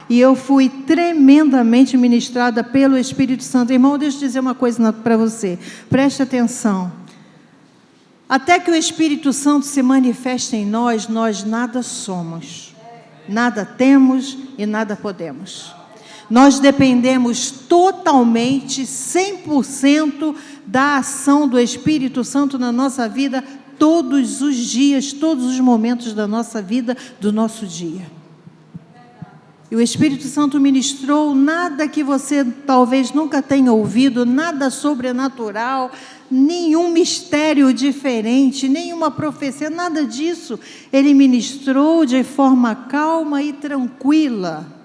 e eu fui tremendamente ministrada pelo Espírito Santo. Irmão, deixa eu dizer uma coisa para você, preste atenção. Até que o Espírito Santo se manifeste em nós, nós nada somos, nada temos e nada podemos. Nós dependemos totalmente, 100% da ação do Espírito Santo na nossa vida, todos os dias, todos os momentos da nossa vida, do nosso dia. E o Espírito Santo ministrou nada que você talvez nunca tenha ouvido, nada sobrenatural, nenhum mistério diferente, nenhuma profecia, nada disso. Ele ministrou de forma calma e tranquila.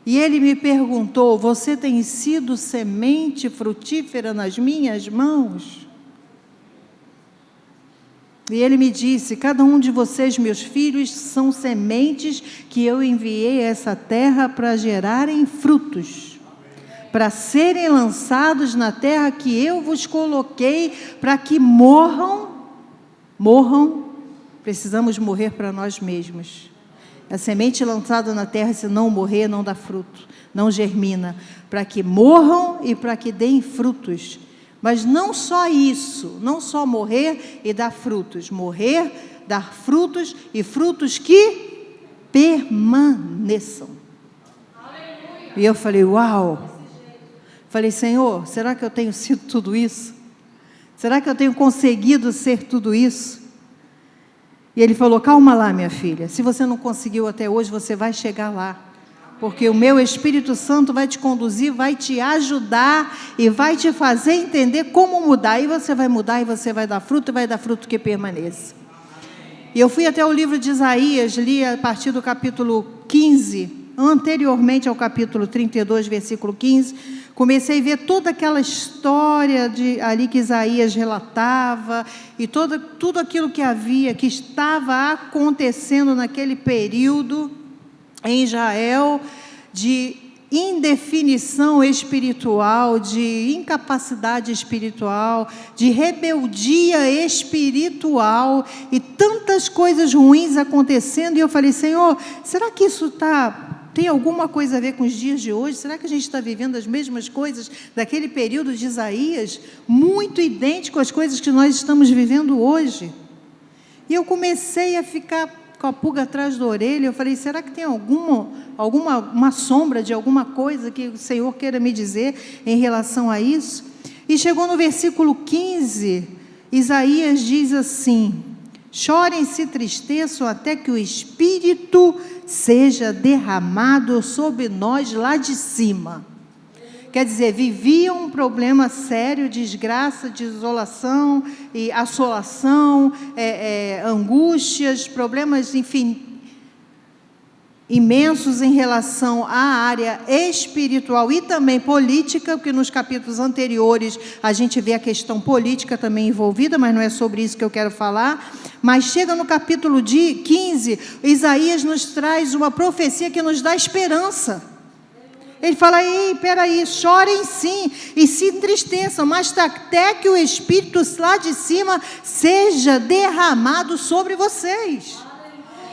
E ele me perguntou: você tem sido semente frutífera nas minhas mãos? E ele me disse: cada um de vocês, meus filhos, são sementes que eu enviei a essa terra para gerarem frutos, para serem lançados na terra que eu vos coloquei, para que morram, precisamos morrer para nós mesmos. A semente lançada na terra, se não morrer, não dá fruto, não germina, para que morram e para que deem frutos. Mas não só isso, não só morrer e dar frutos, morrer, dar frutos e frutos que permaneçam. E eu falei: uau! Falei: Senhor, será que eu tenho sido tudo isso? Será que eu tenho conseguido ser tudo isso? E ele falou: calma lá, minha filha, se você não conseguiu até hoje, você vai chegar lá, porque o meu Espírito Santo vai te conduzir, vai te ajudar e vai te fazer entender como mudar, e você vai mudar e você vai dar fruto, e vai dar fruto que permaneça. E eu fui até o livro de Isaías, li a partir do capítulo 15, anteriormente ao capítulo 32, versículo 15, comecei a ver toda aquela história ali que Isaías relatava, e tudo aquilo que estava acontecendo naquele período em Israel, de indefinição espiritual, de incapacidade espiritual, de rebeldia espiritual, e tantas coisas ruins acontecendo. E eu falei: Senhor, será que isso tem alguma coisa a ver com os dias de hoje? Será que a gente está vivendo as mesmas coisas daquele período de Isaías? Muito idêntico às coisas que nós estamos vivendo hoje. E eu comecei a ficar com a pulga atrás da orelha. Eu falei: será que tem uma sombra de alguma coisa que o Senhor queira me dizer em relação a isso? E chegou no versículo 15, Isaías diz assim: chorem e se tristeçam até que o Espírito seja derramado sobre nós lá de cima. Quer dizer, viviam um problema sério, desgraça, desolação e assolação, angústias, problemas, enfim, imensos em relação à área espiritual e também política, porque nos capítulos anteriores a gente vê a questão política também envolvida, mas não é sobre isso que eu quero falar. Mas chega no capítulo 15, Isaías nos traz uma profecia que nos dá esperança. Ele fala: ei, peraí, chorem sim e se entristeçam, mas até que o Espírito lá de cima seja derramado sobre vocês.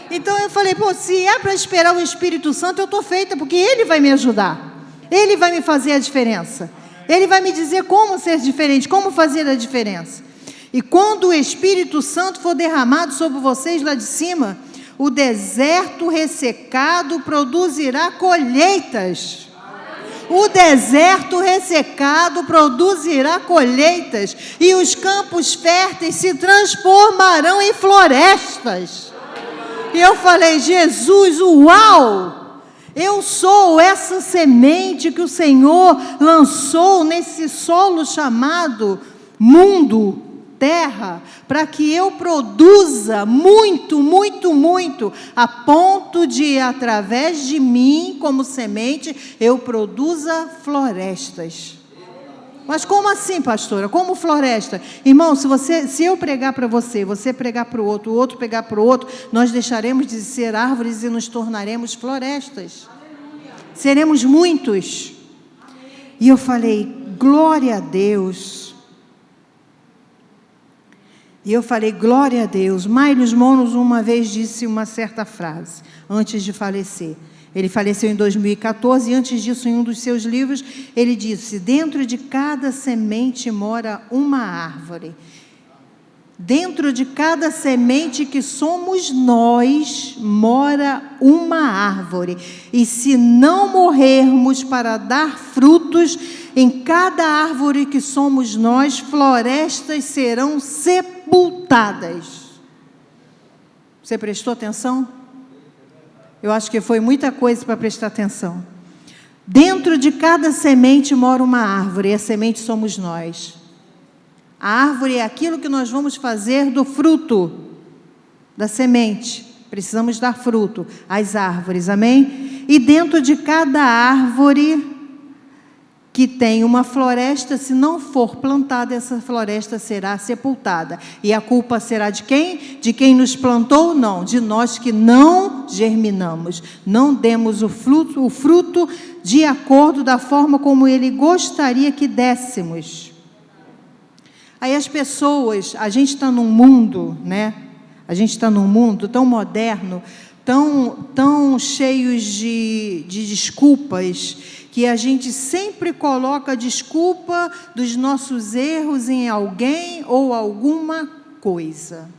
Então eu falei: pô, se é para esperar o Espírito Santo, eu estou feita, porque Ele vai me ajudar, Ele vai me fazer a diferença, Ele vai me dizer como ser diferente, como fazer a diferença. E quando o Espírito Santo for derramado sobre vocês lá de cima, o deserto ressecado produzirá colheitas. O deserto ressecado produzirá colheitas, e os campos férteis se transformarão em florestas. E eu falei: Jesus, uau! Eu sou essa semente que o Senhor lançou nesse solo chamado mundo, terra, para que eu produza muito, muito, muito, a ponto de, através de mim, como semente, eu produza florestas. Mas como assim, pastora? Como floresta? Irmão, se eu pregar para você, você pregar para o outro pregar para o outro, nós deixaremos de ser árvores e nos tornaremos florestas. Seremos muitos. E eu falei: glória a Deus. E eu falei: glória a Deus. Myles Munroe uma vez disse uma certa frase, antes de falecer. Ele faleceu em 2014 e antes disso, em um dos seus livros, ele disse: dentro de cada semente mora uma árvore. Dentro de cada semente que somos nós, mora uma árvore. E se não morrermos para dar frutos, em cada árvore que somos nós, florestas serão sepultadas. Você prestou atenção? Eu acho que foi muita coisa para prestar atenção. Dentro de cada semente mora uma árvore, e a semente somos nós. A árvore é aquilo que nós vamos fazer do fruto da semente. Precisamos dar fruto às árvores, amém? E dentro de cada árvore que tem uma floresta, se não for plantada, essa floresta será sepultada. E a culpa será de quem? De quem nos plantou? Não, de nós que não germinamos. Não demos o fruto de acordo da forma como Ele gostaria que dessemos. Aí as pessoas, a gente está num mundo, né? A gente está num mundo tão moderno, tão cheios de desculpas, que a gente sempre coloca a desculpa dos nossos erros em alguém ou alguma coisa.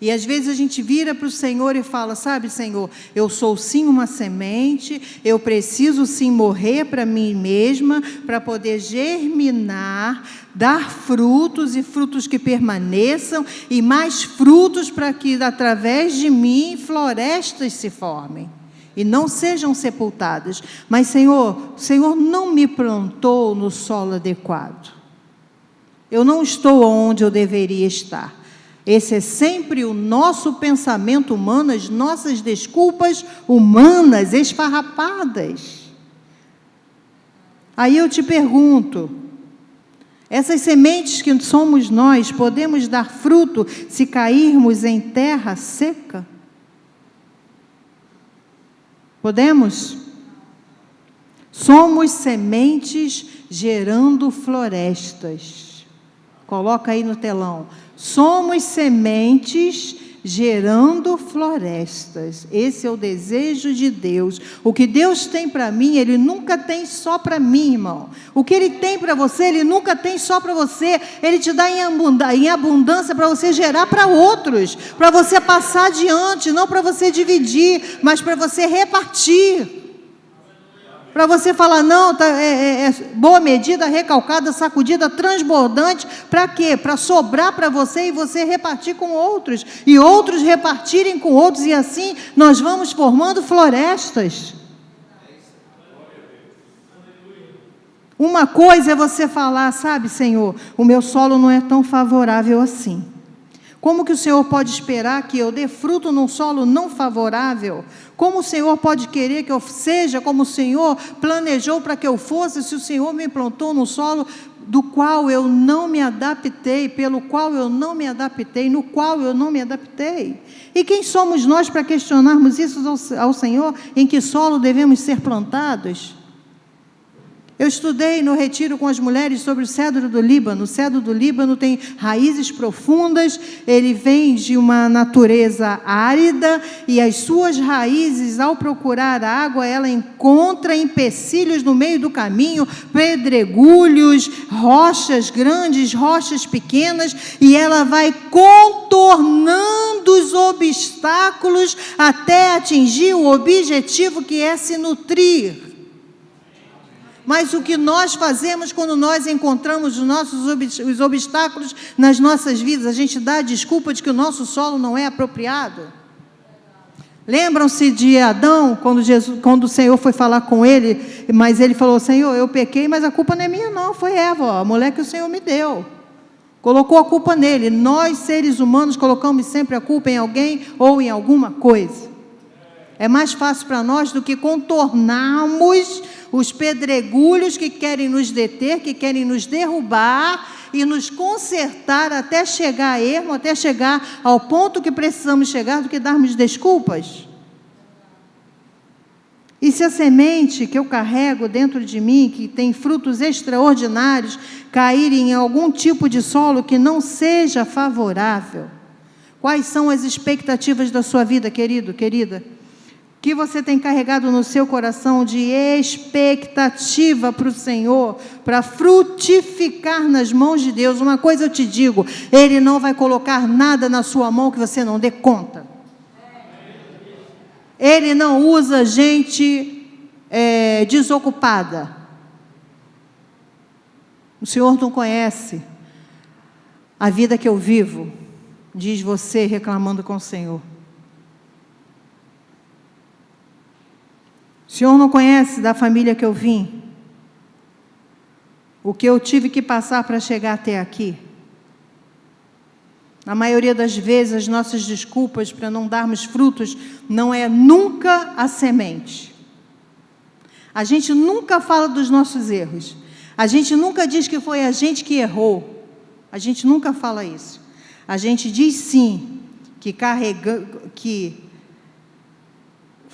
E às vezes a gente vira para o Senhor e fala: sabe, Senhor, eu sou sim uma semente, eu preciso sim morrer para mim mesma, para poder germinar, dar frutos e frutos que permaneçam, e mais frutos para que através de mim florestas se formem e não sejam sepultadas. Mas Senhor, o Senhor não me plantou no solo adequado. Eu não estou onde eu deveria estar. Esse é sempre o nosso pensamento humano, as nossas desculpas humanas, esfarrapadas. Aí eu te pergunto, essas sementes que somos nós, podemos dar fruto se cairmos em terra seca? Podemos? Somos sementes gerando florestas. Coloca aí no telão. Somos sementes gerando florestas. Esse é o desejo de Deus. O que Deus tem para mim, Ele nunca tem só para mim, irmão. O que Ele tem para você, Ele nunca tem só para você. Ele te dá em abundância para você gerar para outros, para você passar adiante, não para você dividir, mas para você repartir. Para você falar: não, boa medida, recalcada, sacudida, transbordante. Para quê? Para sobrar para você e você repartir com outros. E outros repartirem com outros. E assim nós vamos formando florestas. Uma coisa é você falar: sabe, Senhor, o meu solo não é tão favorável assim. Como que o Senhor pode esperar que eu dê fruto num solo não favorável? Como o Senhor pode querer que eu seja como o Senhor planejou para que eu fosse, se o Senhor me plantou num solo do qual eu não me adaptei, pelo qual eu não me adaptei, no qual eu não me adaptei? E quem somos nós para questionarmos isso ao Senhor, em que solo devemos ser plantados? Eu estudei no retiro com as mulheres sobre o cedro do Líbano. O cedro do Líbano tem raízes profundas, ele vem de uma natureza árida, e as suas raízes, ao procurar água, ela encontra empecilhos no meio do caminho, pedregulhos, rochas grandes, rochas pequenas, e ela vai contornando os obstáculos até atingir o objetivo, que é se nutrir. Mas o que nós fazemos quando nós encontramos os obstáculos nas nossas vidas? A gente dá a desculpa de que o nosso solo não é apropriado. Lembram-se de Adão, quando o Senhor foi falar com ele, mas ele falou: Senhor, eu pequei, mas a culpa não é minha não, foi Eva, a mulher que o Senhor me deu. Colocou a culpa nele. Nós, seres humanos, colocamos sempre a culpa em alguém ou em alguma coisa. É mais fácil para nós do que contornarmos os pedregulhos que querem nos deter, que querem nos derrubar e nos consertar até chegar a ermo, até chegar ao ponto que precisamos chegar, do que darmos desculpas. E se a semente que eu carrego dentro de mim, que tem frutos extraordinários, cair em algum tipo de solo que não seja favorável, quais são as expectativas da sua vida, querido, querida? que você tem carregado no seu coração de expectativa para o Senhor, para frutificar nas mãos de Deus. Uma coisa eu te digo, Ele não vai colocar nada na sua mão que você não dê conta. Ele não usa gente desocupada. O Senhor não conhece a vida que eu vivo, diz você reclamando com o Senhor. O Senhor não conhece da família que eu vim, o que eu tive que passar para chegar até aqui. Na maioria das vezes, as nossas desculpas para não darmos frutos não é nunca a semente. A gente nunca fala dos nossos erros. A gente nunca diz que foi a gente que errou. A gente nunca fala isso. A gente diz sim que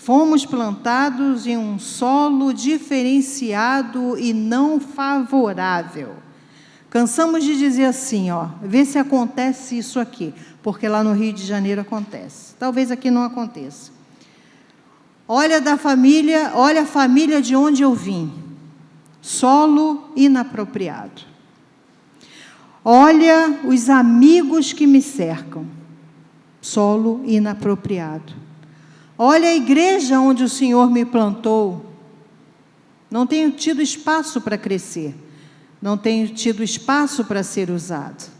fomos plantados em um solo diferenciado e não favorável. Cansamos de dizer assim, vê se acontece isso aqui, porque lá no Rio de Janeiro acontece. Talvez aqui não aconteça. Olha a família de onde eu vim. Solo inapropriado. Olha os amigos que me cercam. Solo inapropriado. Olha a igreja onde o Senhor me plantou. Não tenho tido espaço para crescer. Não tenho tido espaço para ser usado.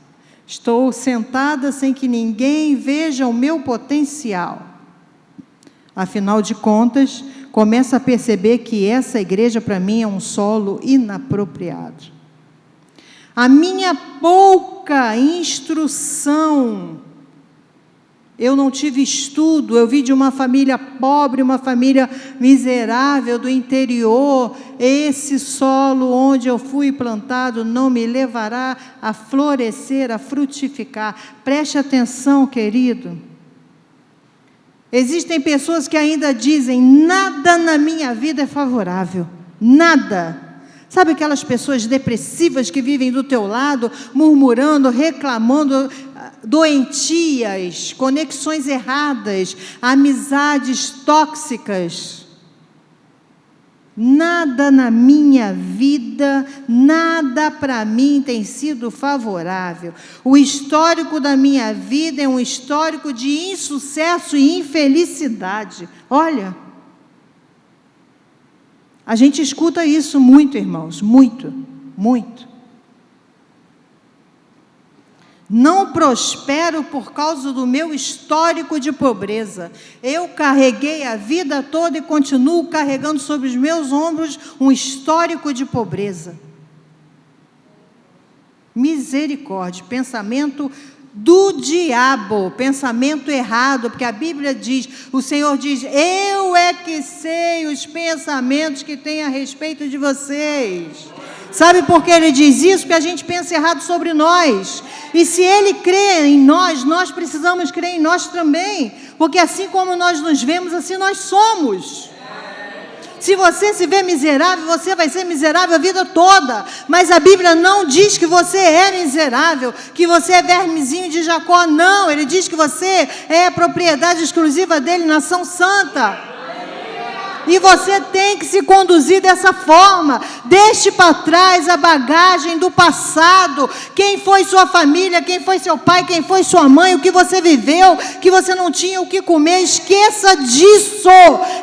Estou sentada sem que ninguém veja o meu potencial. Afinal de contas, começo a perceber que essa igreja para mim é um solo inapropriado. A minha pouca instrução, eu não tive estudo, eu vim de uma família pobre, uma família miserável do interior. Esse solo onde eu fui plantado não me levará a florescer, a frutificar. Preste atenção, querido. Existem pessoas que ainda dizem, nada na minha vida é favorável, nada. Sabe aquelas pessoas depressivas que vivem do teu lado, murmurando, reclamando, doentias, conexões erradas, amizades tóxicas. Nada na minha vida, nada para mim tem sido favorável. O histórico da minha vida é um histórico de insucesso e infelicidade. Olha, a gente escuta isso muito, irmãos, muito, muito. Não prospero por causa do meu histórico de pobreza. Eu carreguei a vida toda e continuo carregando sobre os meus ombros um histórico de pobreza. Misericórdia, pensamento do diabo, pensamento errado, porque a Bíblia diz, o Senhor diz, eu é que sei os pensamentos que tem a respeito de vocês. Sabe por que Ele diz isso? Porque a gente pensa errado sobre nós. E se Ele crê em nós, nós precisamos crer em nós também. Porque assim como nós nos vemos, assim nós somos. Se você se vê miserável, você vai ser miserável a vida toda. Mas a Bíblia não diz que você é miserável, que você é vermezinho de Jacó. Não, Ele diz que você é propriedade exclusiva dEle, nação santa. E você tem que se conduzir dessa forma. Deixe para trás a bagagem do passado. Quem foi sua família, quem foi seu pai, quem foi sua mãe, o que você viveu, que você não tinha o que comer. Esqueça disso.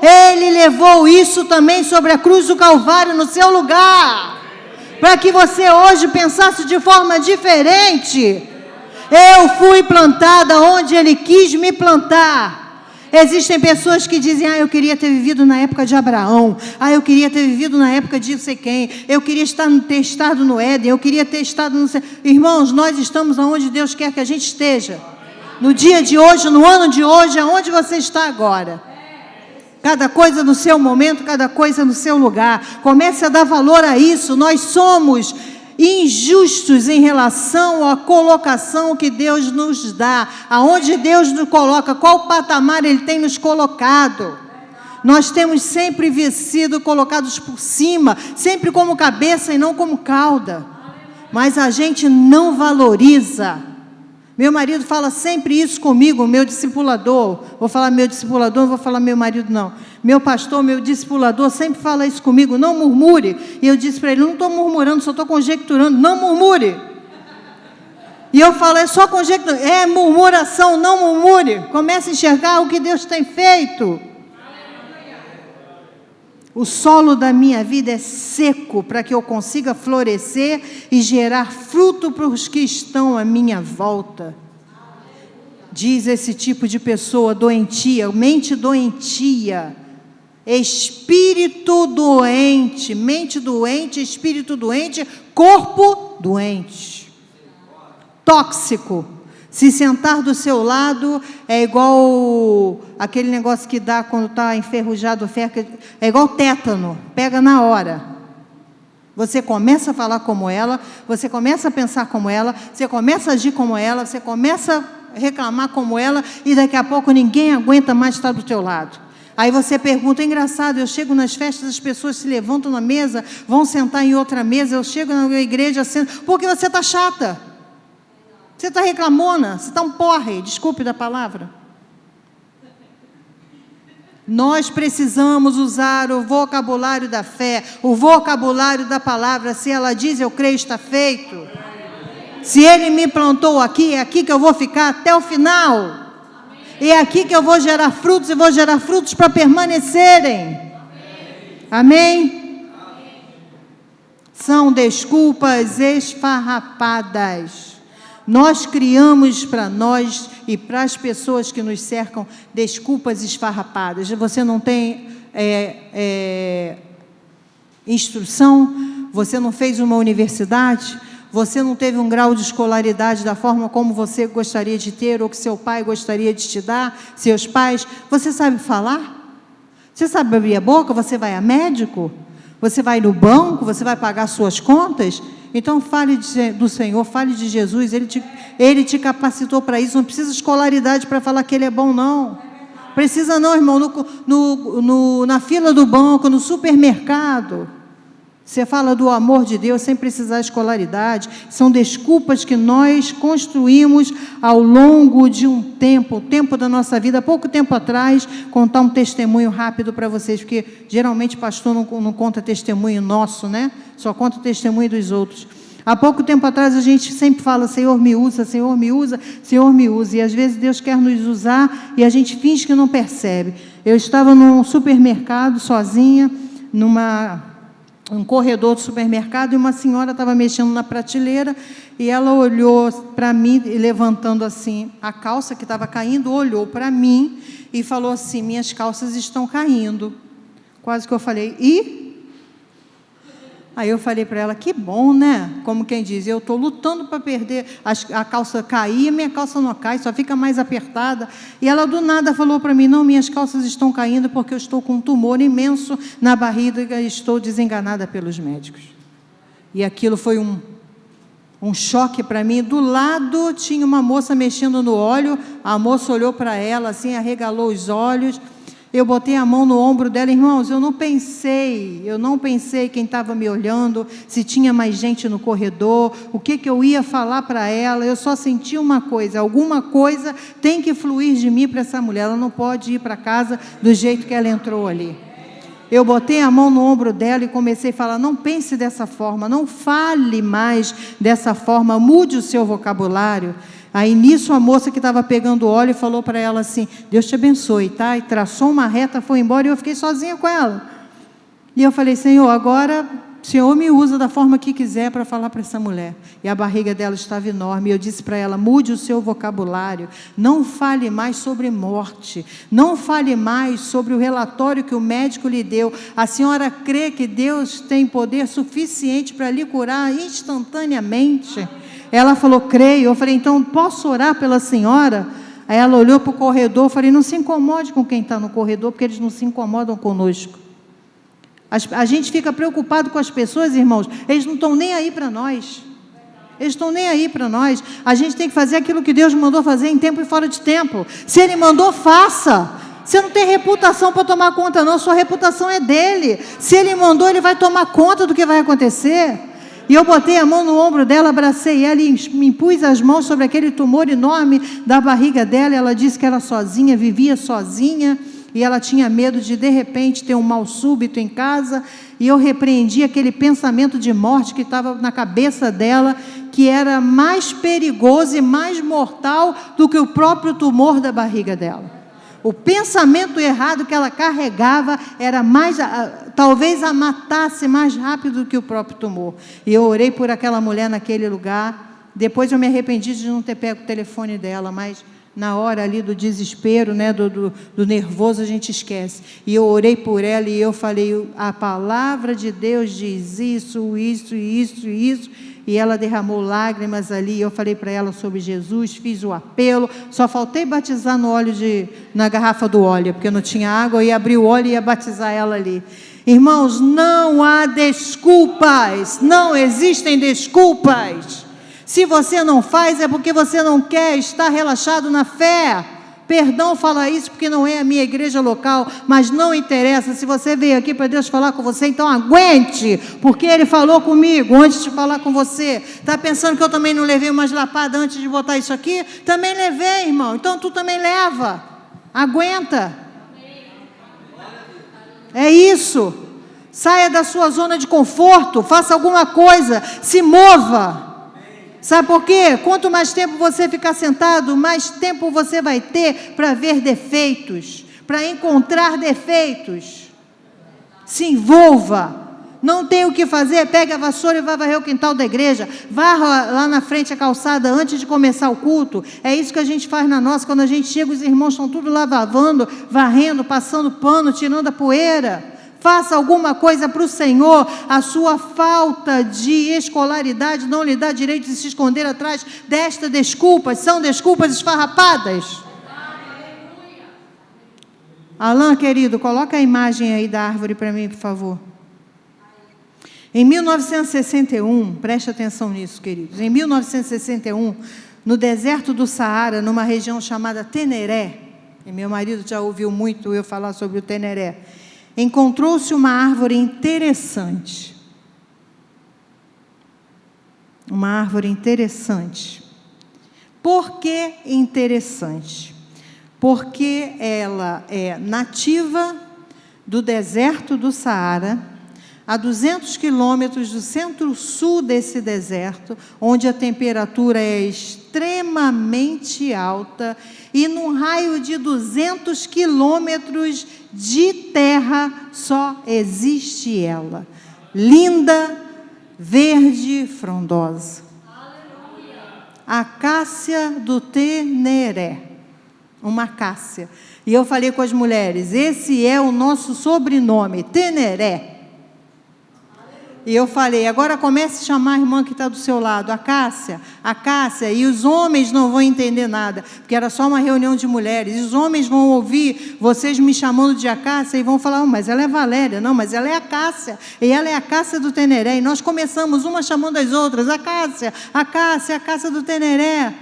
Ele levou isso também sobre a cruz do Calvário no seu lugar. Para que você hoje pensasse de forma diferente. Eu fui plantada onde Ele quis me plantar. Existem pessoas que dizem, eu queria ter vivido na época de Abraão, eu queria ter vivido na época de não sei quem, eu queria ter estado no Éden, eu queria ter estado no... Irmãos, nós estamos onde Deus quer que a gente esteja. No dia de hoje, no ano de hoje, aonde você está agora. Cada coisa no seu momento, cada coisa no seu lugar. Comece a dar valor a isso. Nós somos injustos em relação à colocação que Deus nos dá, aonde Deus nos coloca, qual patamar Ele tem nos colocado. Nós temos sempre sido colocados por cima, sempre como cabeça e não como cauda, mas a gente não valoriza Meu marido fala sempre isso comigo, meu discipulador. Vou falar meu discipulador, não vou falar meu marido, não. Meu pastor, meu discipulador, sempre fala isso comigo, não murmure. E eu disse para ele, não estou murmurando, só estou conjecturando, não murmure. E eu falo, é só conjectura, é murmuração, não murmure. Comece a enxergar o que Deus tem feito. O solo da minha vida é seco para que eu consiga florescer e gerar fruto para os que estão à minha volta. Diz esse tipo de pessoa doentia, mente doentia, espírito doente, mente doente, espírito doente, corpo doente, tóxico. Se sentar do seu lado é igual aquele negócio que dá quando está enferrujado, é igual tétano, pega na hora. Você começa a falar como ela, você começa a pensar como ela, você começa a agir como ela, você começa a reclamar como ela, e daqui a pouco ninguém aguenta mais estar do teu lado. Aí você pergunta, é engraçado, eu chego nas festas, as pessoas se levantam na mesa, vão sentar em outra mesa, eu chego na igreja, sento, porque você está chata. Você está reclamona, você está um porre, desculpe da palavra. Nós precisamos usar o vocabulário da fé, o vocabulário da palavra. Se ela diz, eu creio, está feito. Se Ele me plantou aqui, é aqui que eu vou ficar até o final. E é aqui que eu vou gerar frutos, e vou gerar frutos para permanecerem. Amém? São desculpas esfarrapadas. Nós criamos para nós e para as pessoas que nos cercam desculpas esfarrapadas. Você não tem instrução, você não fez uma universidade, você não teve um grau de escolaridade da forma como você gostaria de ter, ou que seu pai gostaria de te dar, seus pais. Você sabe falar? Você sabe abrir a boca? Você vai a médico? Você vai no banco? Você vai pagar suas contas? Então, fale do Senhor, fale de Jesus, Ele te capacitou para isso, não precisa de escolaridade para falar que Ele é bom, não. Precisa não, irmão, na fila do banco, no supermercado. Você fala do amor de Deus sem precisar de escolaridade. São desculpas que nós construímos ao longo de um tempo, o tempo da nossa vida. Há pouco tempo atrás, contar um testemunho rápido para vocês, porque geralmente pastor não conta testemunho nosso, né? Só conta o testemunho dos outros. Há pouco tempo atrás a gente sempre fala, Senhor me usa, Senhor me usa, Senhor me usa. E às vezes Deus quer nos usar e a gente finge que não percebe. Eu estava num supermercado sozinha, um corredor do supermercado, e uma senhora estava mexendo na prateleira, e ela olhou para mim, levantando assim a calça que estava caindo, olhou para mim e falou assim, minhas calças estão caindo. Quase que eu falei, e? Aí eu falei para ela, que bom, né? Como quem diz, eu estou lutando para perder a calça cair, minha calça não cai, só fica mais apertada. E ela do nada falou para mim, não, minhas calças estão caindo porque eu estou com um tumor imenso na barriga e estou desenganada pelos médicos. E aquilo foi um choque para mim. Do lado tinha uma moça mexendo no óleo, a moça olhou para ela assim, arregalou os olhos. Eu botei a mão no ombro dela, irmãos, eu não pensei quem estava me olhando, se tinha mais gente no corredor, o que eu ia falar para ela. Eu só senti uma coisa, alguma coisa tem que fluir de mim para essa mulher, ela não pode ir para casa do jeito que ela entrou ali. Eu botei a mão no ombro dela e comecei a falar, não pense dessa forma, não fale mais dessa forma, mude o seu vocabulário. Aí nisso a moça que estava pegando óleo falou para ela assim, Deus te abençoe, tá? E traçou uma reta, foi embora e eu fiquei sozinha com ela. E eu falei, Senhor, agora o Senhor me usa da forma que quiser para falar para essa mulher. E a barriga dela estava enorme. E eu disse para ela, mude o seu vocabulário, não fale mais sobre morte, não fale mais sobre o relatório que o médico lhe deu. A senhora crê que Deus tem poder suficiente para lhe curar instantaneamente? Ela falou, creio. Eu falei, então posso orar pela senhora? Aí ela olhou para o corredor, eu falei, não se incomode com quem está no corredor, porque eles não se incomodam conosco. A gente fica preocupado com as pessoas, irmãos, eles não estão nem aí para nós. Eles estão nem aí para nós. A gente tem que fazer aquilo que Deus mandou fazer em tempo e fora de tempo. Se Ele mandou, faça. Você não tem reputação para tomar conta não, sua reputação é dele. Se Ele mandou, Ele vai tomar conta do que vai acontecer. E eu botei a mão no ombro dela, abracei ela e me impus as mãos sobre aquele tumor enorme da barriga dela. Ela disse que era sozinha, vivia sozinha, e ela tinha medo de repente, ter um mal súbito em casa. E eu repreendi aquele pensamento de morte que estava na cabeça dela, que era mais perigoso e mais mortal do que o próprio tumor da barriga dela. O pensamento errado que ela carregava era mais, talvez a matasse mais rápido do que o próprio tumor. E eu orei por aquela mulher naquele lugar. Depois eu me arrependi de não ter pego o telefone dela, mas na hora ali do desespero, né, do nervoso, a gente esquece. E eu orei por ela e eu falei, a palavra de Deus diz isso, isso, isso, isso. E ela derramou lágrimas ali, eu falei para ela sobre Jesus, fiz o apelo, só faltei batizar na garrafa do óleo, porque não tinha água, eu ia abrir o óleo e ia batizar ela ali. Irmãos, não há desculpas, não existem desculpas. Se você não faz, é porque você não quer estar relaxado na fé. Perdão falar isso porque não é a minha igreja local, mas não interessa. Se você veio aqui para Deus falar com você, então aguente, porque Ele falou comigo antes de falar com você. Está pensando que eu também não levei umas lapadas antes de botar isso aqui? Também levei, irmão. Então tu também leva. Aguenta. É isso. Saia da sua zona de conforto, faça alguma coisa, se mova. Sabe por quê? Quanto mais tempo você ficar sentado, mais tempo você vai ter para ver defeitos, para encontrar defeitos. Se envolva. Não tem o que fazer, pega a vassoura e vá varrer o quintal da igreja. Varra lá na frente a calçada antes de começar o culto. É isso que a gente faz na nossa. Quando a gente chega, os irmãos estão tudo lá lavando, varrendo, passando pano, tirando a poeira. Faça alguma coisa para o Senhor. A sua falta de escolaridade não lhe dá direito de se esconder atrás destas desculpas. São desculpas esfarrapadas. Alain, querido, coloca a imagem aí da árvore para mim, por favor. Em 1961, preste atenção nisso, queridos. Em 1961, no deserto do Saara, numa região chamada Teneré, e meu marido já ouviu muito eu falar sobre o Teneré, encontrou-se uma árvore interessante. Uma árvore interessante. Por que interessante? Porque ela é nativa do deserto do Saara, a 200 quilômetros do centro-sul desse deserto, onde a temperatura é extremamente alta, e num raio de 200 quilômetros de terra só existe ela. Linda, verde, frondosa. Acácia do Teneré. Uma acácia. E eu falei com as mulheres, esse é o nosso sobrenome, Teneré. E eu falei, agora comece a chamar a irmã que está do seu lado, a Cássia, e os homens não vão entender nada, porque era só uma reunião de mulheres, e os homens vão ouvir vocês me chamando de Acácia e vão falar, mas ela é Valéria, não, mas ela é a Cássia, e ela é a Cássia do Teneré, e nós começamos uma chamando as outras, a Cássia do Teneré.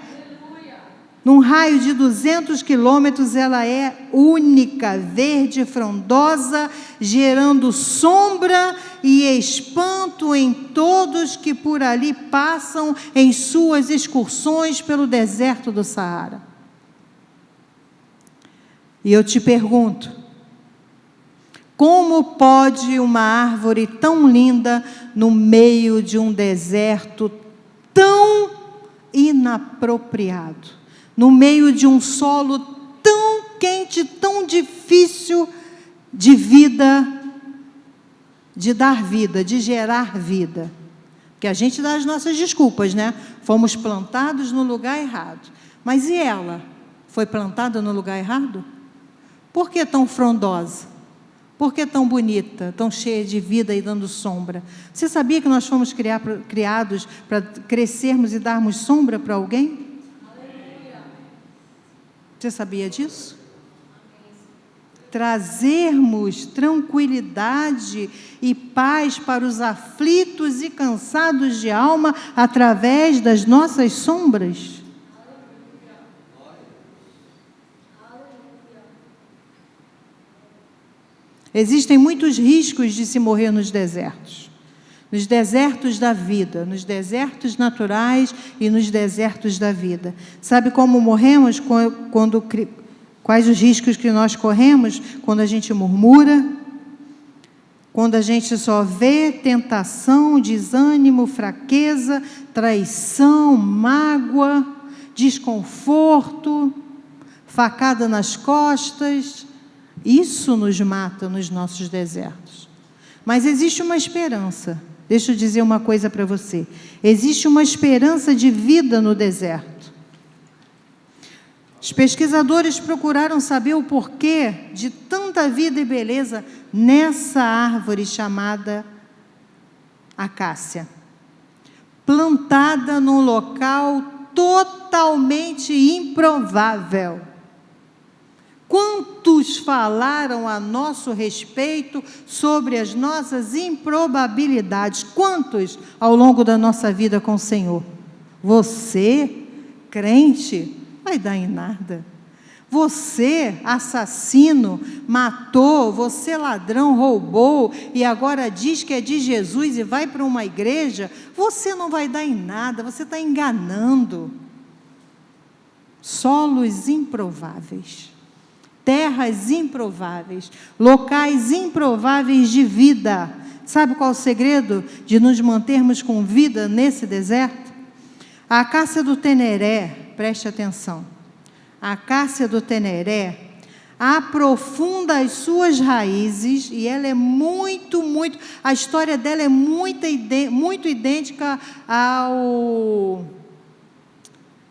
Num raio de 200 quilômetros, ela é única, verde, frondosa, gerando sombra e espanto em todos que por ali passam em suas excursões pelo deserto do Saara. E eu te pergunto, como pode uma árvore tão linda no meio de um deserto tão inapropriado? No meio de um solo tão quente, tão difícil de vida, de dar vida, de gerar vida. Porque a gente dá as nossas desculpas, né? Fomos plantados no lugar errado. Mas e ela? Foi plantada no lugar errado? Por que tão frondosa? Por que tão bonita, tão cheia de vida e dando sombra? Você sabia que nós fomos criados para crescermos e darmos sombra para alguém? Você sabia disso? Trazermos tranquilidade e paz para os aflitos e cansados de alma através das nossas sombras. Existem muitos riscos de se morrer nos desertos. nos desertos da vida, nos desertos naturais e nos desertos da vida. Sabe como morremos? Quais os riscos que nós corremos quando a gente murmura? Quando a gente só vê tentação, desânimo, fraqueza, traição, mágoa, desconforto, facada nas costas. Isso nos mata nos nossos desertos. Mas existe uma esperança. Deixa eu dizer uma coisa para você. Existe uma esperança de vida no deserto. Os pesquisadores procuraram saber o porquê de tanta vida e beleza nessa árvore chamada acácia, plantada num local totalmente improvável. Quantos falaram a nosso respeito sobre as nossas improbabilidades? Quantos ao longo da nossa vida com o Senhor? Você, crente, vai dar em nada. Você, assassino, matou, você, ladrão, roubou, e agora diz que é de Jesus e vai para uma igreja, você não vai dar em nada, você está enganando. Solos improváveis, terras improváveis, locais improváveis de vida. Sabe qual é o segredo de nos mantermos com vida nesse deserto? A acácia do Teneré, preste atenção, a acácia do Teneré aprofunda as suas raízes, e ela é muito, a história dela é muito idêntica ao...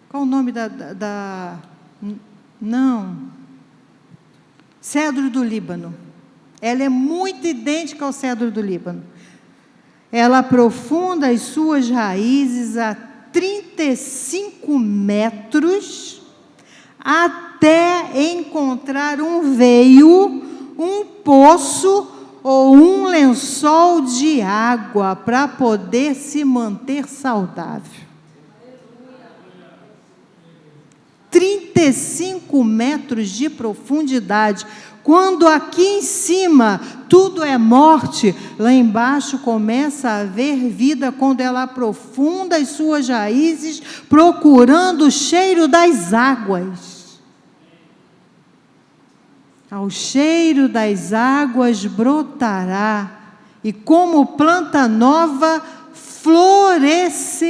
Qual o nome cedro do Líbano. Ela é muito idêntica ao cedro do Líbano. Ela aprofunda as suas raízes a 35 metros até encontrar um veio, um poço ou um lençol de água para poder se manter saudável. 35 metros de profundidade. Quando aqui em cima tudo é morte, lá embaixo começa a haver vida quando ela aprofunda as suas raízes, procurando o cheiro das águas. Ao cheiro das águas brotará, e como planta nova florescerá.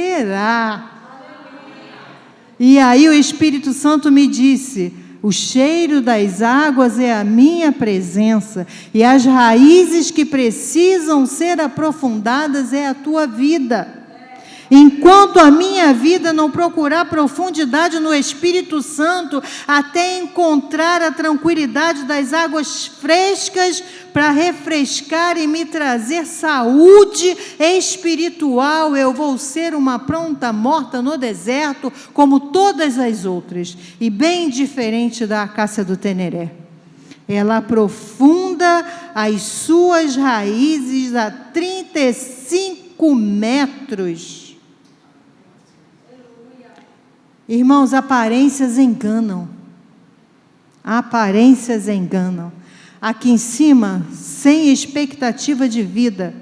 E aí o Espírito Santo me disse: o cheiro das águas é a minha presença, e as raízes que precisam ser aprofundadas é a tua vida. Enquanto a minha vida não procurar profundidade no Espírito Santo, até encontrar a tranquilidade das águas frescas para refrescar e me trazer saúde espiritual, eu vou ser uma pronta morta no deserto, como todas as outras, e bem diferente da acácia do Teneré. Ela aprofunda as suas raízes a 35 metros. Irmãos, aparências enganam. Aparências enganam. Aqui em cima, sem expectativa de vida.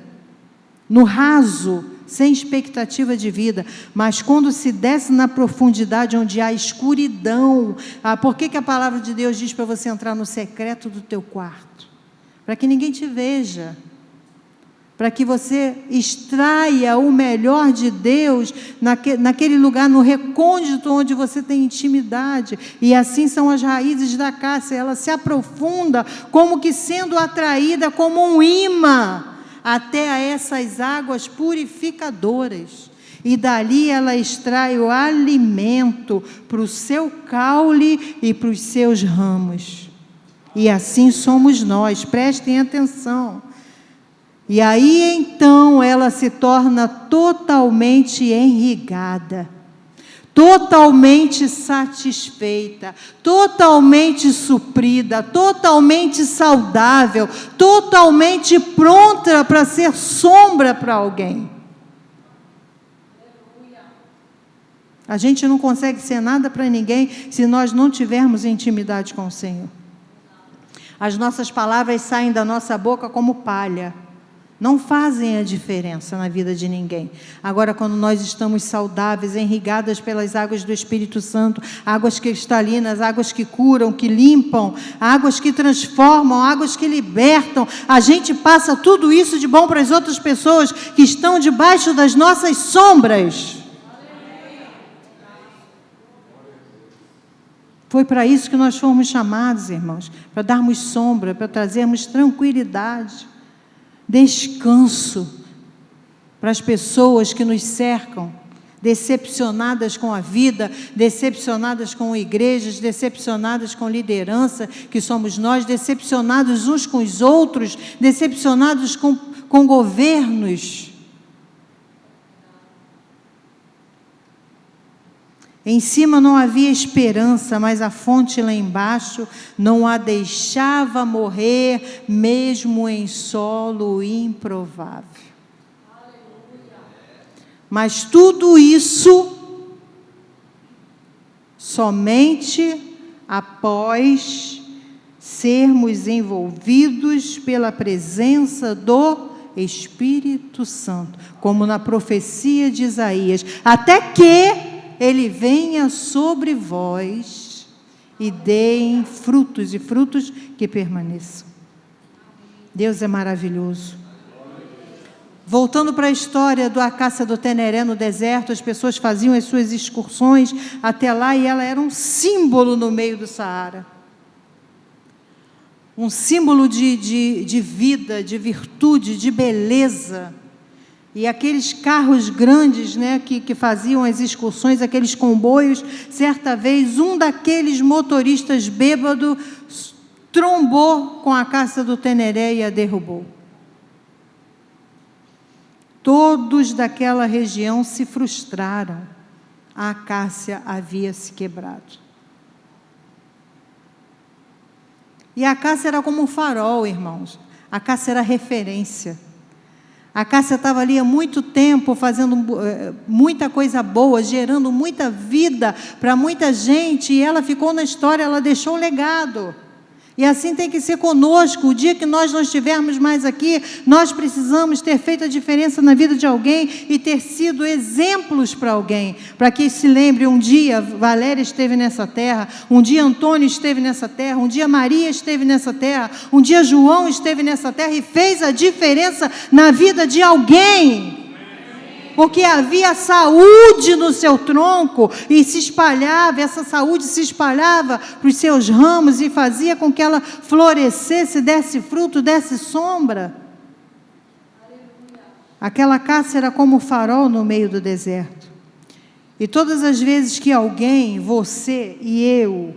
No raso, sem expectativa de vida. Mas quando se desce na profundidade, onde há escuridão. Por que a palavra de Deus diz para você entrar no secreto do teu quarto? Para que ninguém te veja. Para que você extraia o melhor de Deus naquele lugar, no recôndito onde você tem intimidade. E assim são as raízes da acácia, ela se aprofunda como que sendo atraída como um imã até a essas águas purificadoras. E dali ela extrai o alimento para o seu caule e para os seus ramos. E assim somos nós, prestem atenção. E aí então ela se torna totalmente enrigada, totalmente satisfeita, totalmente suprida, totalmente saudável, totalmente pronta para ser sombra para alguém. A gente não consegue ser nada para ninguém se nós não tivermos intimidade com o Senhor. As nossas palavras saem da nossa boca como palha. não fazem a diferença na vida de ninguém. Agora, quando nós estamos saudáveis, irrigadas pelas águas do Espírito Santo, águas cristalinas, águas que curam, que limpam, águas que transformam, águas que libertam, a gente passa tudo isso de bom para as outras pessoas que estão debaixo das nossas sombras. Foi para isso que nós fomos chamados, irmãos, para darmos sombra, para trazermos tranquilidade, descanso para as pessoas que nos cercam, decepcionadas com a vida, decepcionadas com igrejas, decepcionadas com liderança, que somos nós, decepcionados uns com os outros, decepcionados com governos. Em cima não havia esperança, mas a fonte lá embaixo não a deixava morrer, mesmo em solo improvável. Mas tudo isso somente após sermos envolvidos pela presença do Espírito Santo, como na profecia de Isaías, até que Ele venha sobre vós e deem frutos, e frutos que permaneçam. Deus é maravilhoso. Voltando para a história do Acácia do Teneré no deserto, as pessoas faziam as suas excursões até lá e ela era um símbolo no meio do Saara. Um símbolo de vida, de virtude, de beleza. E aqueles carros grandes, né, que faziam as excursões, aqueles comboios, certa vez um daqueles motoristas bêbados trombou com a Acácia do Teneré e a derrubou. Todos daquela região se frustraram. A acácia havia se quebrado. E a acácia era como um farol, irmãos. A acácia era referência. A acácia estava ali há muito tempo, fazendo muita coisa boa, gerando muita vida para muita gente, e ela ficou na história, ela deixou um legado. E assim tem que ser conosco. O dia que nós não estivermos mais aqui, nós precisamos ter feito a diferença na vida de alguém e ter sido exemplos para alguém, para que se lembre, um dia Valéria esteve nessa terra, um dia Antônio esteve nessa terra, um dia Maria esteve nessa terra, um dia João esteve nessa terra e fez a diferença na vida de alguém. Porque havia saúde no seu tronco e se espalhava, essa saúde se espalhava para os seus ramos e fazia com que ela florescesse, desse fruto, desse sombra. Aquela acácia era como um farol no meio do deserto. E todas as vezes que alguém, você e eu,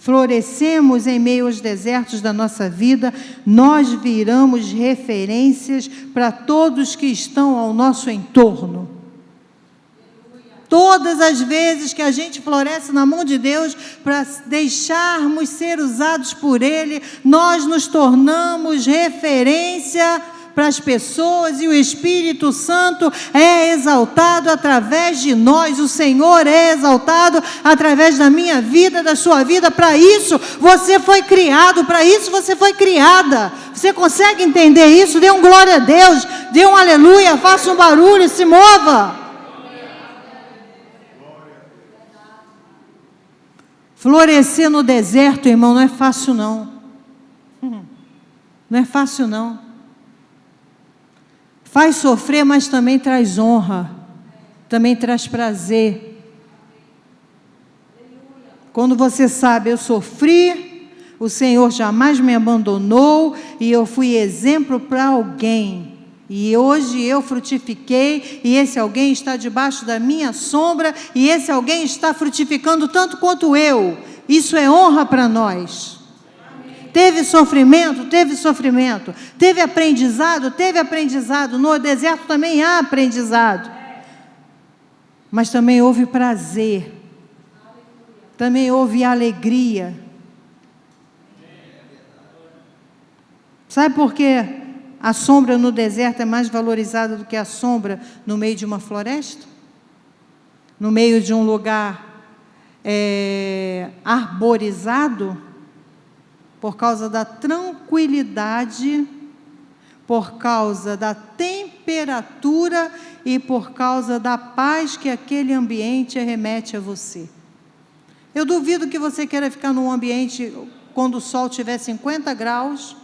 florescemos em meio aos desertos da nossa vida, nós viramos referências para todos que estão ao nosso entorno. Todas as vezes que a gente floresce na mão de Deus para deixarmos ser usados por Ele, nós nos tornamos referência para as pessoas, e o Espírito Santo é exaltado através de nós. O Senhor é exaltado através da minha vida, da sua vida. Para isso você foi criado, para isso você foi criada. Você consegue entender isso? Dê um glória a Deus, dê um aleluia, faça um barulho, se mova. Florescer no deserto, irmão, não é fácil não. Não é fácil não. Faz sofrer, mas também traz honra, também traz prazer. Quando você sabe, eu sofri, o Senhor jamais me abandonou e eu fui exemplo para alguém. E hoje eu frutifiquei e esse alguém está debaixo da minha sombra e esse alguém está frutificando tanto quanto eu. Isso é honra para nós. Teve sofrimento, teve sofrimento. Teve aprendizado, teve aprendizado. No deserto também há aprendizado. Mas também houve prazer. Também houve alegria. Sabe por que a sombra no deserto é mais valorizada do que a sombra no meio de uma floresta? No meio de um lugar arborizado? Por causa da tranquilidade, por causa da temperatura e por causa da paz que aquele ambiente remete a você. Eu duvido que você queira ficar num ambiente quando o sol tiver 50 graus,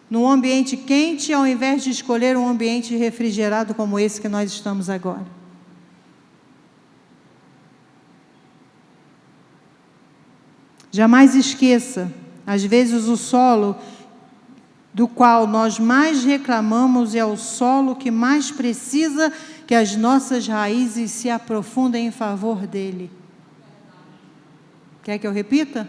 num ambiente quente, ao invés de escolher um ambiente refrigerado como esse que nós estamos agora. Jamais esqueça, às vezes o solo do qual nós mais reclamamos é o solo que mais precisa que as nossas raízes se aprofundem em favor dele. Quer que eu repita?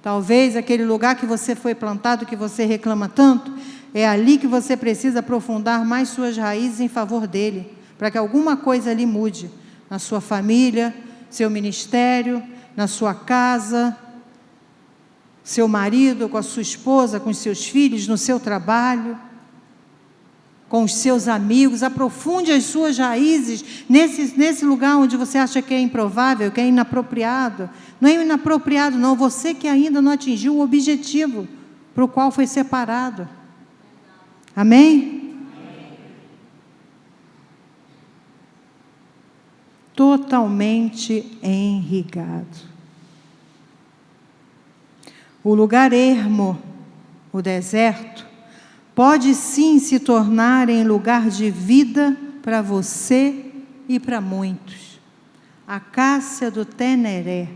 Talvez aquele lugar que você foi plantado, que você reclama tanto, é ali que você precisa aprofundar mais suas raízes em favor dele, para que alguma coisa ali mude, na sua família, seu ministério, na sua casa, seu marido, com a sua esposa, com os seus filhos, no seu trabalho, com os seus amigos. Aprofunde as suas raízes nesse lugar onde você acha que é improvável, que é inapropriado. Não é inapropriado, não. Você que ainda não atingiu o objetivo para o qual foi separado. Amém? Totalmente enrigado. O lugar ermo, o deserto, pode sim se tornar em lugar de vida para você e para muitos. Acácia do Teneré.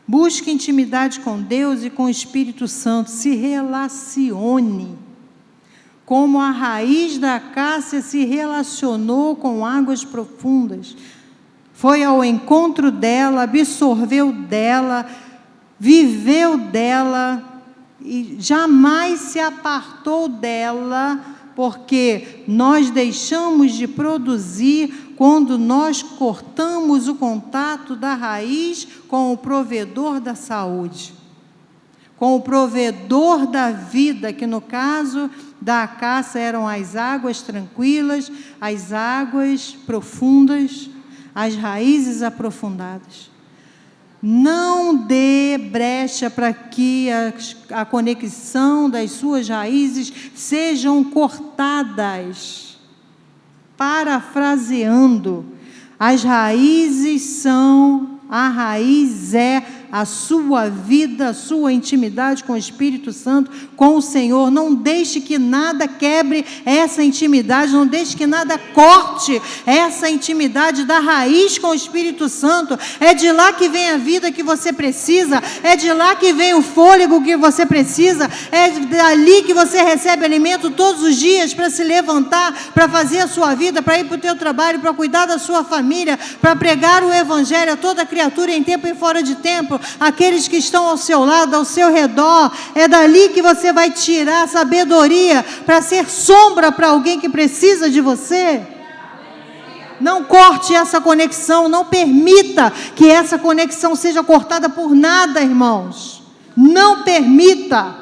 Busque intimidade com Deus e com o Espírito Santo. Se relacione. Como a raiz da acácia se relacionou com águas profundas. Foi ao encontro dela, absorveu dela, viveu dela e jamais se apartou dela, porque nós deixamos de produzir quando nós cortamos o contato da raiz com o provedor da saúde, com o provedor da vida, que no caso da acácia eram as águas tranquilas, as águas profundas, as raízes aprofundadas. Não dê brecha para que a conexão das suas raízes sejam cortadas. Parafraseando, as raízes são, a raiz é a sua vida, a sua intimidade com o Espírito Santo, com o Senhor. Não deixe que nada quebre essa intimidade, não deixe que nada corte essa intimidade da raiz com o Espírito Santo. É de lá que vem a vida que você precisa, é de lá que vem o fôlego que você precisa, é dali que você recebe alimento todos os dias para se levantar, para fazer a sua vida, para ir para o teu trabalho, para cuidar da sua família, para pregar o Evangelho a toda criatura em tempo e fora de tempo, aqueles que estão ao seu lado, ao seu redor. É dali que você vai tirar sabedoria para ser sombra para alguém que precisa de você. Não corte essa conexão, não permita que essa conexão seja cortada por nada, irmãos. Não permita.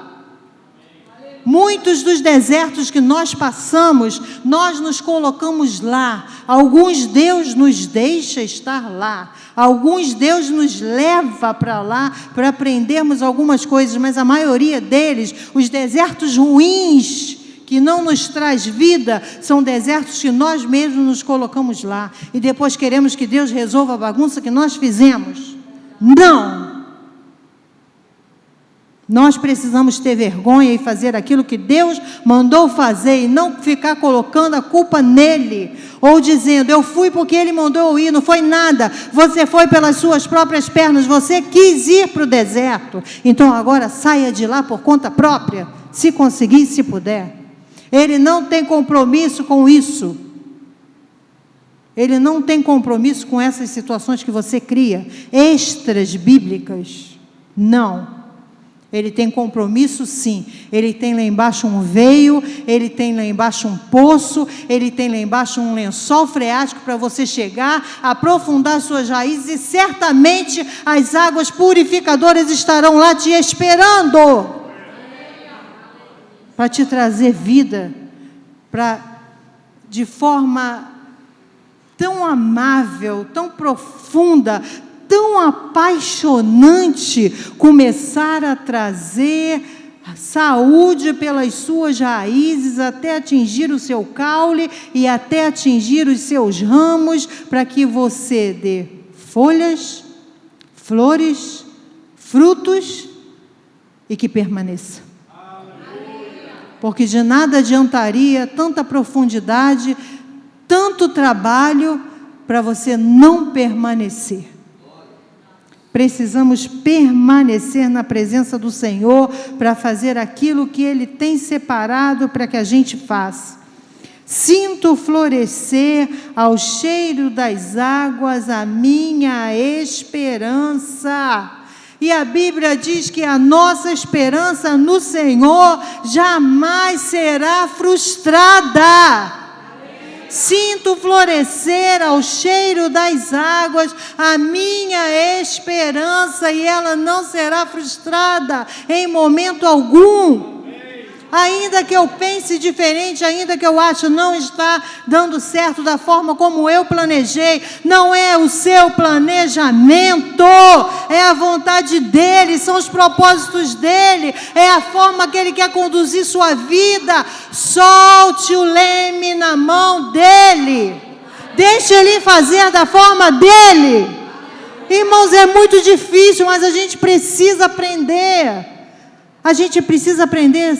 Muitos dos desertos que nós passamos, nós nos colocamos lá. Alguns Deus nos deixa estar lá. Alguns Deus nos leva para lá para aprendermos algumas coisas, mas a maioria deles, os desertos ruins, que não nos traz vida, são desertos que nós mesmos nos colocamos lá. E depois queremos que Deus resolva a bagunça que nós fizemos. Não! Nós precisamos ter vergonha e fazer aquilo que Deus mandou fazer e não ficar colocando a culpa nele, ou dizendo, eu fui porque ele mandou eu ir. Não foi nada, você foi pelas suas próprias pernas, você quis ir para o deserto, então agora saia de lá por conta própria, se conseguir, se puder. Ele não tem compromisso com isso, ele não tem compromisso com essas situações que você cria, extras bíblicas, não. Ele tem compromisso, sim. Ele tem lá embaixo um veio, ele tem lá embaixo um poço, ele tem lá embaixo um lençol freático para você chegar, aprofundar suas raízes, e certamente as águas purificadoras estarão lá te esperando para te trazer vida, de forma tão amável, tão profunda, tão apaixonante, começar a trazer saúde pelas suas raízes, até atingir o seu caule e até atingir os seus ramos, para que você dê folhas, flores, frutos e que permaneça. Porque de nada adiantaria tanta profundidade, tanto trabalho para você não permanecer. Precisamos permanecer na presença do Senhor para fazer aquilo que Ele tem separado para que a gente faça. Sinto florescer ao cheiro das águas a minha esperança. E a Bíblia diz que a nossa esperança no Senhor jamais será frustrada. Sinto florescer ao cheiro das águas a minha esperança, e ela não será frustrada em momento algum. Ainda que eu pense diferente, ainda que eu ache não está dando certo da forma como eu planejei, não é o seu planejamento, é a vontade dEle, são os propósitos dEle, é a forma que Ele quer conduzir sua vida. Solte o leme na mão dEle, deixe Ele fazer da forma dEle. Irmãos, é muito difícil, mas a gente precisa aprender. A gente precisa aprender a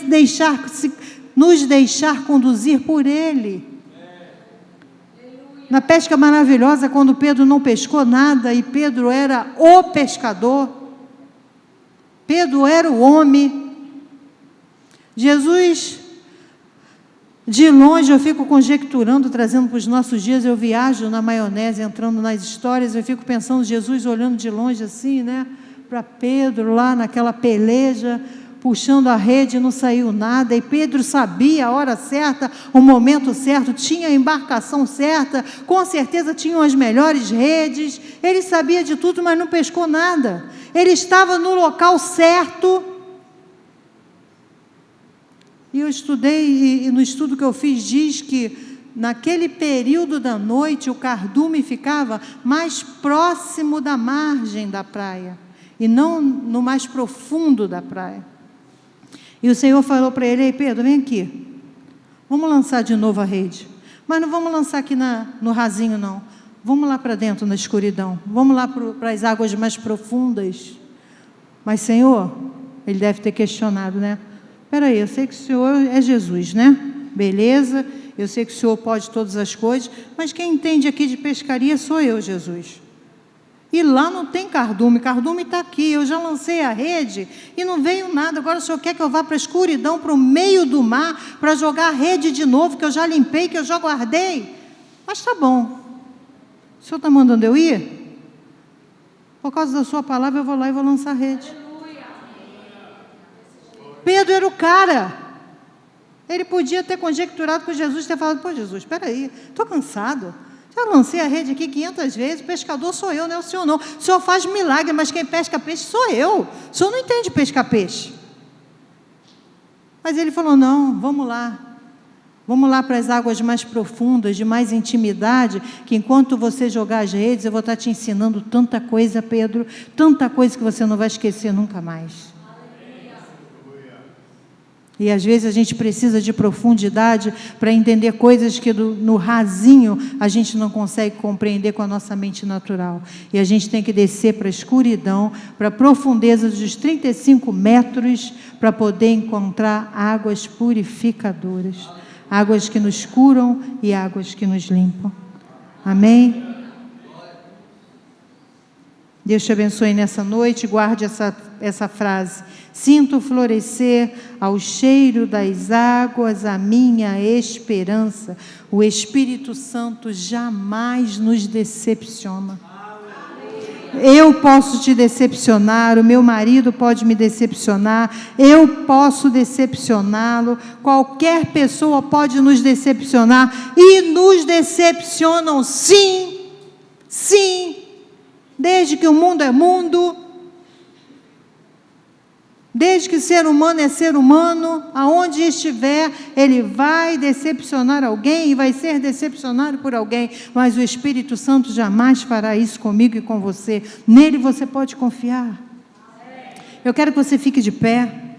nos deixar conduzir por Ele. Na pesca maravilhosa, quando Pedro não pescou nada, e Pedro era o pescador, Pedro era o homem. Jesus, de longe, eu fico conjecturando, trazendo para os nossos dias, eu viajo na maionese, entrando nas histórias, eu fico pensando, Jesus olhando de longe assim, né, para Pedro lá naquela peleja, puxando a rede, não saiu nada, e Pedro sabia a hora certa, o momento certo, tinha a embarcação certa, com certeza tinham as melhores redes, ele sabia de tudo, mas não pescou nada. Ele estava no local certo. E eu estudei, e no estudo que eu fiz diz que naquele período da noite o cardume ficava mais próximo da margem da praia, e não no mais profundo da praia. E o Senhor falou para ele: ei Pedro, vem aqui, vamos lançar de novo a rede, mas não vamos lançar aqui no rasinho não, vamos lá para dentro na escuridão, vamos lá para as águas mais profundas. Mas Senhor, ele deve ter questionado, né? Espera aí, eu sei que o Senhor é Jesus, né? Beleza, eu sei que o Senhor pode todas as coisas, mas quem entende aqui de pescaria sou eu, Jesus. E lá não tem cardume está aqui, eu já lancei a rede e não veio nada. Agora o Senhor quer que eu vá para a escuridão, para o meio do mar, para jogar a rede de novo, que eu já limpei, que eu já guardei. Mas está bom, o Senhor está mandando eu ir? Por causa da sua palavra eu vou lá e vou lançar a rede. Pedro era o cara. Ele podia ter conjecturado com Jesus, ter falado: pô Jesus, espera aí, estou cansado. Já lancei a rede aqui 500 vezes, o pescador sou eu, não é o senhor não. O senhor faz milagre, mas quem pesca peixe sou eu. O senhor não entende pescar peixe. Mas ele falou: não, vamos lá para as águas mais profundas, de mais intimidade, que enquanto você jogar as redes, eu vou estar te ensinando tanta coisa, Pedro, tanta coisa que você não vai esquecer nunca mais. E às vezes a gente precisa de profundidade para entender coisas que no rasinho a gente não consegue compreender com a nossa mente natural. E a gente tem que descer para a escuridão, para a profundeza dos 35 metros, para poder encontrar águas purificadoras, águas que nos curam e águas que nos limpam. Amém? Deus te abençoe nessa noite, guarde essa frase. Sinto florescer ao cheiro das águas a minha esperança. O Espírito Santo jamais nos decepciona. Eu posso te decepcionar, o meu marido pode me decepcionar, eu posso decepcioná-lo, qualquer pessoa pode nos decepcionar, e nos decepcionam sim, sim, desde que o mundo é mundo, desde que ser humano é ser humano, aonde estiver, ele vai decepcionar alguém e vai ser decepcionado por alguém, mas o Espírito Santo jamais fará isso comigo e com você. Nele você pode confiar. Eu quero que você fique de pé.